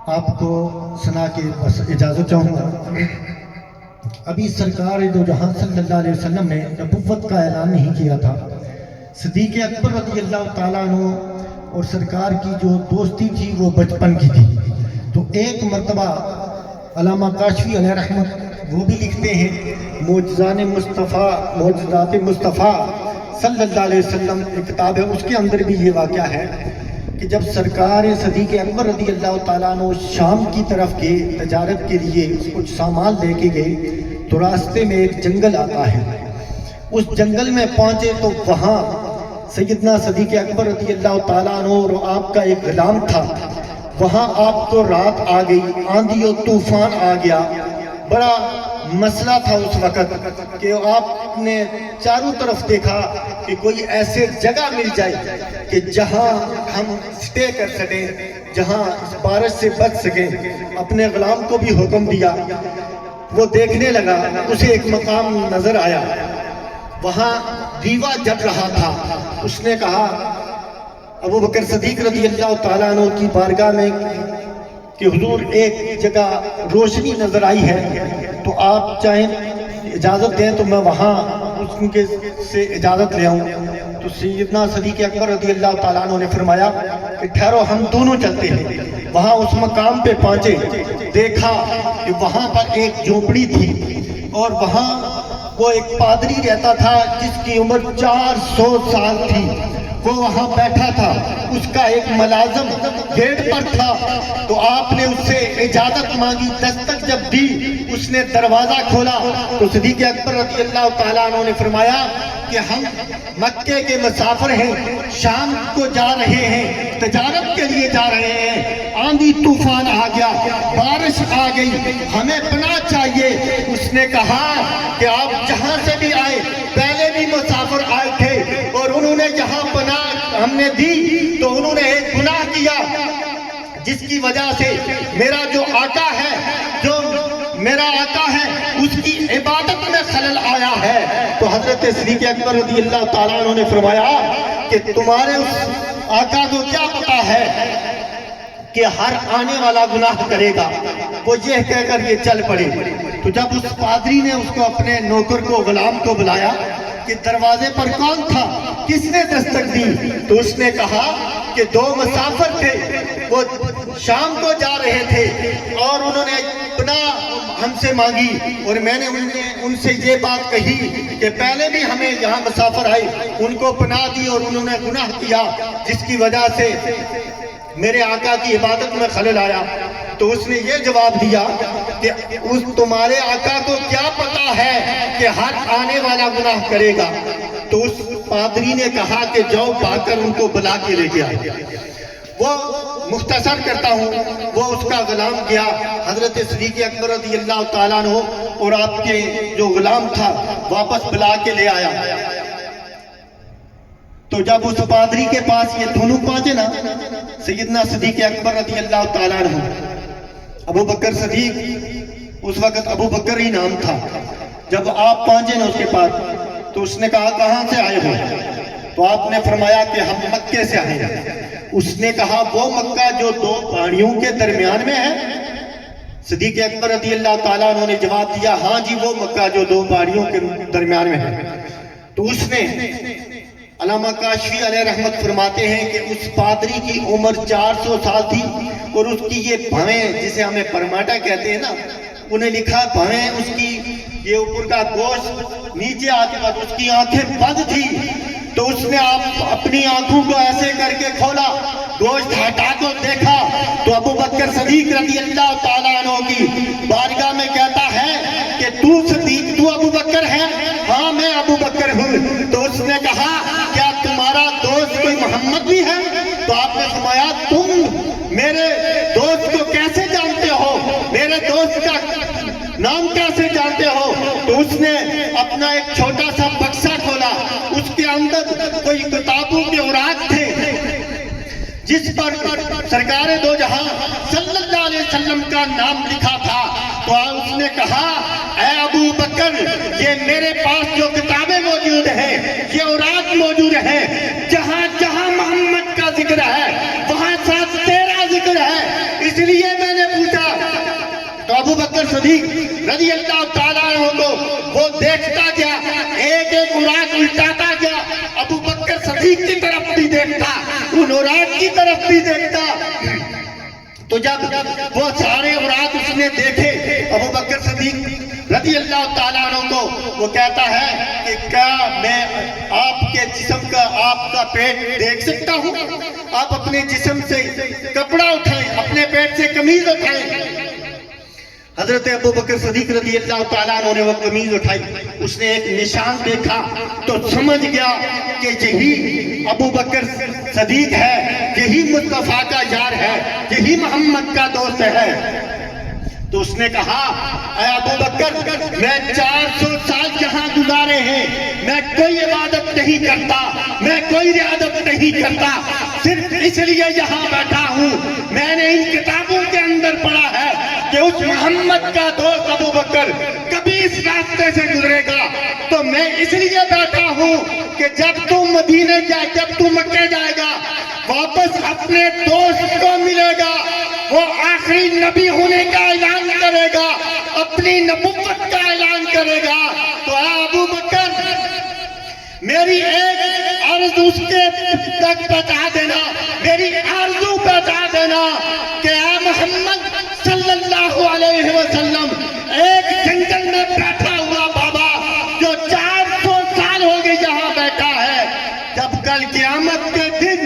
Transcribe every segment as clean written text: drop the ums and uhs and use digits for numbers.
آپ کو سنا کے بس اجازت چاہوں گا۔ ابھی سرکار دو جہاں صلی اللہ علیہ وسلم نے نبوت کا اعلان نہیں کیا تھا۔ صدیق اکبر رضی اللہ تعالیٰ عنہ اور سرکار کی جو دوستی تھی وہ بچپن کی تھی۔ تو ایک مرتبہ علامہ کاشفی علیہ رحمت وہ بھی لکھتے ہیں، معجزات مصطفیٰ صلی اللہ علیہ وسلم ایک کتاب ہے، اس کے اندر بھی یہ واقعہ ہے کہ جب سرکار صدیق اکبر رضی اللہ تعالیٰ عنہ شام کی طرف گئے تجارت کے لیے، کچھ سامان لے کے گئے، تو راستے میں ایک جنگل آتا ہے۔ اس جنگل میں پہنچے تو وہاں سیدنا صدیق اکبر رضی اللہ تعالیٰ عنہ اور آپ کا ایک غلام تھا۔ وہاں آپ کو رات آ گئی، آندھی اور طوفان آ گیا، بڑا مسئلہ تھا اس وقت کہ آپ نے چاروں طرف دیکھا کہ کوئی ایسے جگہ مل جائے کہ جہاں ہم سٹے کر سکیں، جہاں اس بارش سے بچ سکیں۔ اپنے غلام کو بھی حکم دیا، وہ دیکھنے لگا، اسے ایک مقام نظر آیا، وہاں دیوا جل رہا تھا۔ اس نے کہا ابو بکر صدیق رضی اللہ تعالیٰ عنہ کی بارگاہ میں کہ حضور ایک جگہ روشنی نظر آئی ہے، تو آپ چاہیں اجازت دیں تو میں وہاں ان کے سے اجازت لے آؤں۔ تو سیدنا صدیق اکبر رضی اللہ تعالیٰ عنہ نے فرمایا کہ ٹھہرو، ہم دونوں چلتے ہیں۔ وہاں اس مقام پہ پہنچے، دیکھا کہ وہاں پر ایک جھونپڑی تھی اور وہاں وہ ایک پادری رہتا تھا جس کی عمر 400 سال تھی، وہ وہاں بیٹھا تھا، اس کا ایک ملازم گیٹ پر تھا۔ تو آپ نے اس سے اجازت مانگی، دستک جب دی، اس نے دروازہ کھولا تو صدیق اکبر رضی اللہ تعالیٰ عنہ نے فرمایا کہ ہم مکے کے مسافر ہیں، شام کو جا رہے ہیں، تجارت کے لیے جا رہے ہیں، آندھی طوفان آ گیا، بارش آ گئی، ہمیں پناہ چاہیے۔ اس نے کہا کہ آپ جہاں سے بھی آئے، پہلے بھی مسافر آئے تھے اور انہوں نے یہاں پناہ ہم نے دی تو انہوں نے ایک گناہ کیا جس کی وجہ سے میرا جو آقا ہے اس کی عبادت میں خلل آیا ہے۔ تو حضرت صدیق اکبر رضی اللہ تعالیٰ عنہ نے فرمایا کہ تمہارے اس آقا کو کیا پتا ہے کہ ہر آنے والا گناہ کرے گا۔ وہ یہ کہہ کر یہ چل پڑے۔ تو جب اس پادری نے اس کو اپنے نوکر کو، غلام کو بلایا کہ دروازے پر کون تھا، کس نے دستک دی، تو اس نے کہا کہ دو مسافر تھے، وہ شام کو جا رہے تھے اور انہوں نے پناہ ہم سے مانگی اور میں نے ان سے یہ بات کہی کہ پہلے بھی ہمیں یہاں مسافر آئے، ان کو پناہ دی اور انہوں نے گناہ کیا جس کی وجہ سے میرے آقا کی عبادت میں خلل آیا۔ تو اس نے یہ جواب دیا کہ تمہارے آقا کو کیا پتا ہے کہ ہر آنے والا گناہ کرے گا۔ تو اس پادری نے کہا کہ جاؤ بھاگ کر ان کو بلا کے لے کے آئے۔ وہ مختصر کرتا ہوں، وہ اس کا غلام گیا، حضرت صدیق اکبر رضی اللہ تعالیٰ عنہ اور آپ کے جو غلام تھا واپس بلا کے لے آیا۔ تو جب اس پادری کے پاس یہ دونوں پہنچے نا، سیدنا صدیق اکبر رضی اللہ تعالیٰ عنہ، ابو بکر صدیق، اس وقت ابو بکر ہی نام تھا، جب آپ پہنچے نا اس کے پاس تو اس نے کہا کہاں سے آئے ہو؟ تو آپ نے فرمایا کہ ہم مکے سے آئے ہیں۔ اس نے کہا وہ مکہ جو دو پہاڑیوں کے درمیان میں ہے؟ صدیق اکبر رضی اللہ تعالیٰ عنہ نے جواب دیا ہاں جی، وہ مکہ جو دو پہاڑیوں کے درمیان میں ہے۔ تو اس نے، علامہ کاشفی علیہ رحمت فرماتے ہیں کہ اس پادری کی عمر 400 سال تھی اور اس کی یہ بھویں جسے ہمیں پرماٹا کہتے ہیں نا، انہیں لکھا بھویں، اس کی یہ اوپر کا گوشت نیچے آتے بعد اس کی آنکھیں بند تھی۔ تو اس نے اپنی آنکھوں کو ایسے کر کے کھولا، گوشت ہٹا کو دیکھا تو ابو بکر صدیق رضی اللہ تعالیٰ عنہ کی بارگاہ میں کہتا ہے کہ تو ابو بکر ہے؟ ہاں میں ابو بکر ہوں۔ تو اس نے کہا کیا تمہارا دوست کوئی محمد بھی ہے؟ تو آپ نے فرمایا تم میرے دوست کو کیسے جانتے ہو، میرے دوست کا نام کیسے جانتے ہو؟ تو اس نے اپنا ایک چھوٹا سا بکسا کھولا، اس کے اندر کوئی کتابوں کے اوراق تھے جس پر سرکار دو جہاں صلی اللہ علیہ وسلم کا نام لکھا تھا۔ تو اس نے کہا اے ابو بکر، یہ میرے پاس جو کتابیں موجود ہیں، یہ اوراق موجود ہیں، جہاں جہاں محمد کا ذکر ہے وہاں ساتھ تیرا ذکر ہے، اس لیے میں نے صدیق رضی اللہ تعالیٰ عنہ کو وہ دیکھتا گیا، ایک ایک مراد الٹاتا گیا، ابو بکر صدیق کی طرف بھی دیکھتا، ان مراد کی طرف بھی دیکھتا۔ تو جب وہ سارے مراد اس نے دیکھے ابو بکر صدیق رضی اللہ تعالیٰ عنہ کو، وہ کہتا ہے کہ کیا میں آپ کے جسم کا، آپ کا پیٹ دیکھ سکتا ہوں؟ آپ اپنے جسم سے کپڑا اٹھائیں، اپنے پیٹ سے قمیض اٹھائیں۔ حضرت ابو بکر صدیق رضی اللہ تعالیٰ عنہ نے وہ قمیض اٹھائی، اس نے ایک نشان دیکھا تو سمجھ گیا کہ یہی ابو بکر صدیق ہے، یہی مصطفیٰ کا یار ہے، یہی محمد کا دوست ہے۔ تو اس نے کہا، اے ابو بکر، میں 400 سال جہاں گزارے ہیں، میں کوئی عبادت نہیں کرتا، میں کوئی عبادت نہیں کرتا، صرف اس لیے یہاں بیٹھا ہوں، میں نے ان کتابوں کے اندر پڑھا ہے کہ اس محمد کا دوست ابو بکر کبھی اس راستے سے گزرے گا، تو میں اس لیے بیٹھا ہوں کہ جب تو مدینے جائے، جب تو مکے جائے گا، واپس اپنے دوست کو ملے گا، وہ آخری نبی ہونے کا اعلان کرے گا، اپنی نبوت کا اعلان کرے گا۔ تو اے ابو بکر، میری ایک عرض اس کے تک بتا دینا، میری آرزو بتا دینا کہ اے محمد صلی اللہ علیہ وسلم، ایک جنگل میں بیٹھا ہوا بابا جو 400 سال ہو گئے یہاں بیٹھا ہے، جب کل قیامت کے دن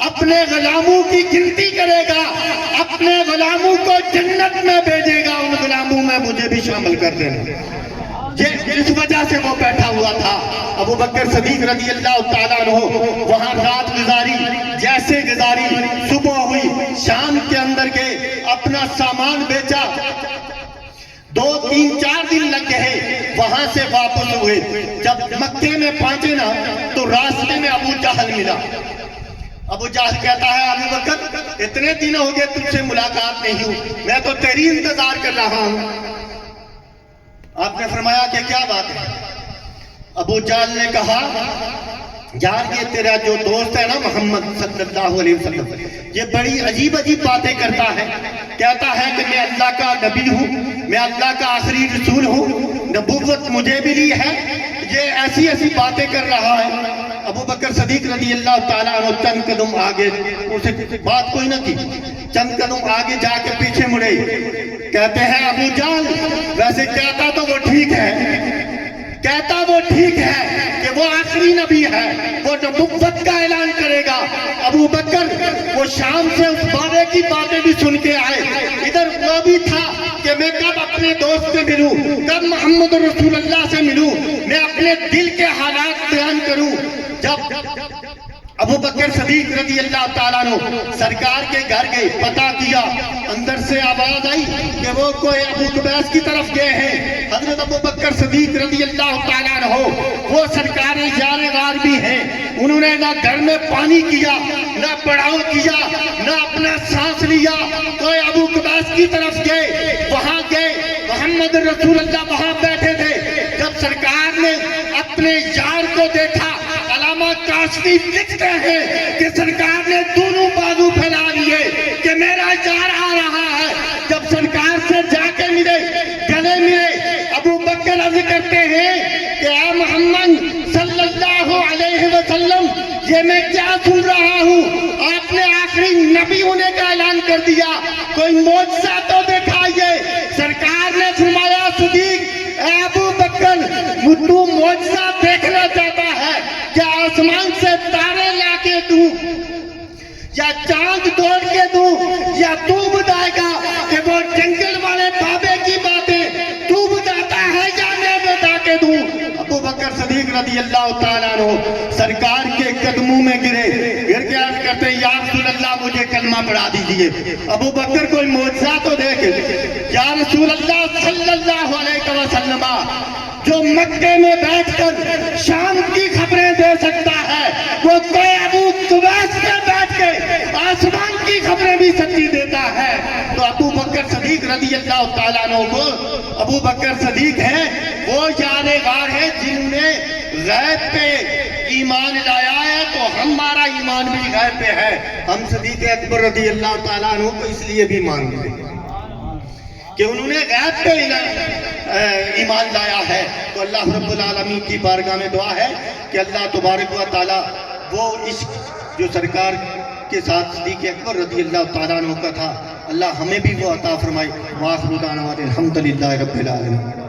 اپنے غلاموں کی گنتی کرے گا، اپنے غلاموں کو جنت میں بھیجے گا، ان غلاموں میں مجھے بھی شامل کر دینا۔ اس وجہ سے وہ بیٹھا ہوا تھا۔ ابو بکر صدیق رضی اللہ تعالیٰ عنہ وہاں رات گزاری، جیسے گزاری، صبح ہوئی، شام کے اندر گئے، اپنا سامان بیچا، 2 3 4 دن لگ گئے، وہاں سے واپس ہوئے۔ جب مکے میں پہنچے نا تو راستے میں ابو جہل ملا۔ ابو جہل کہتا ہے، ابو بکر، اتنے دن ہو گئے تم سے ملاقات نہیں ہوئی، میں تو تیری انتظار کر رہا ہوں۔ آپ نے فرمایا کہ کیا بات ہے؟ ابو جہل نے کہا، یار یہ تیرا جو دوست ہے نا محمد صلی اللہ علیہ وسلم، یہ بڑی عجیب عجیب باتیں کرتا ہے، کہتا ہے کہ میں اللہ کا نبی ہوں، میں اللہ کا آخری رسول ہوں، نبوت مجھے ملی ہے، یہ ایسی ایسی باتیں کر رہا ہے۔ ابو بکر صدیق رضی اللہ تعالیٰ عنہ چند قدم آگے، اسے بات کوئی نہ کی، چند قدم آگے جا کے پیچھے مڑے، کہتے ہیں ابو جہل، ویسے کہتا تو وہ ٹھیک ہے، کہتا وہ ٹھیک ہے کہ وہ آخری نبی ہے، وہ نبوت کا اعلان کرے گا۔ ابو بکر وہ شام سے اس بارے کی باتیں بھی سن کے آئے، ادھر وہ بھی تھا کہ میں کب اپنے دوست سے ملوں، کب محمد رسول اللہ سے ملوں، میں اپنے دل کے حالات بیان کروں۔ جب ابو بکر صدیق رضی اللہ تعالیٰ عنہ سرکار کے گھر گئے، پتہ کیا، اندر سے آواز آئی کہ وہ کوئی ابو قبیس کی طرف گئے ہیں۔ حضرت ابو بکر صدیق رضی اللہ تعالیٰ عنہ وہ سرکار یار غار بھی ہیں، انہوں نے نہ گھر میں پانی کیا، نہ پڑاؤ کیا، نہ اپنا سانس لیا، کوئی ابو قبیس کی طرف گئے، وہاں گئے، محمد رسول اللہ وہاں بیٹھے تھے۔ جب سرکار نے اپنے یار کو دیکھا، علامہ کاشفی لکھتے ہیں کہ سرکار نے دونوں بازو پھیلا لیے کہ میرا یار آ رہا ہے۔ جب سرکار سے جا کے ملے، گلے ملے، ابو بکر عرض کرتے ہیں کہ اے محمد صلی اللہ علیہ وسلم، یہ میں کیا سن رہا ہوں؟ آپ نے آخری نبی ہونے کا اعلان کر دیا، کوئی معجزہ تو دکھائیے۔ سرکار نے فرمایا، صدیق، اے ابو بکر، تو معجزہ دیکھنا چاہتا ہے کیا آسمان سے تارے لا کے دوں، یا چاند توڑ کے دوں، یا تو بتائے گا کہ وہ جنگل والے بابے کی باتیں تو بتاتا ہے یا میں بتا کے دوں؟ ابو بکر صدیق رضی اللہ تعالیٰ عنہ سرکار کے قدموں میں گرے، گر کے عرض کرتے ہیں، یا رسول اللہ مجھے کلمہ پڑھا دیجئے۔ ابو بکر کوئی معجزہ تو دیکھ، یا رسول اللہ صلی اللہ علیہ وسلم، جو مکے میں بیٹھ کر شام کی خبریں دے سکتا ہے، وہ کوئی ابو قبیس میں بیٹھ کے آسمان کی خبریں بھی سچی دیتا ہے۔ تو ابو بکر صدیق رضی اللہ تعالیٰ عنہ کو، ابو بکر صدیق ہیں وہ یار غار ہیں جنہوں نے غیب پہ ایمان لایا ہے، تو ہمارا ایمان بھی غیب پہ ہے، ہم صدیق اکبر رضی اللہ تعالیٰ عنہ کو اس لیے بھی مانتے ہیں۔ کہ انہوں نے غیب پہ ایمان لایا ہے، تو اللہ رب العالمین کی بارگاہ میں دعا ہے کہ اللہ تبارک و تعالیٰ وہ عشق جو سرکار کے ساتھ صدیق اکبر رضی اللہ تعالیٰ عنہ کا تھا، اللہ ہمیں بھی وہ عطا فرمائے۔ وآخر دعوانا الحمدللہ رب العالمین۔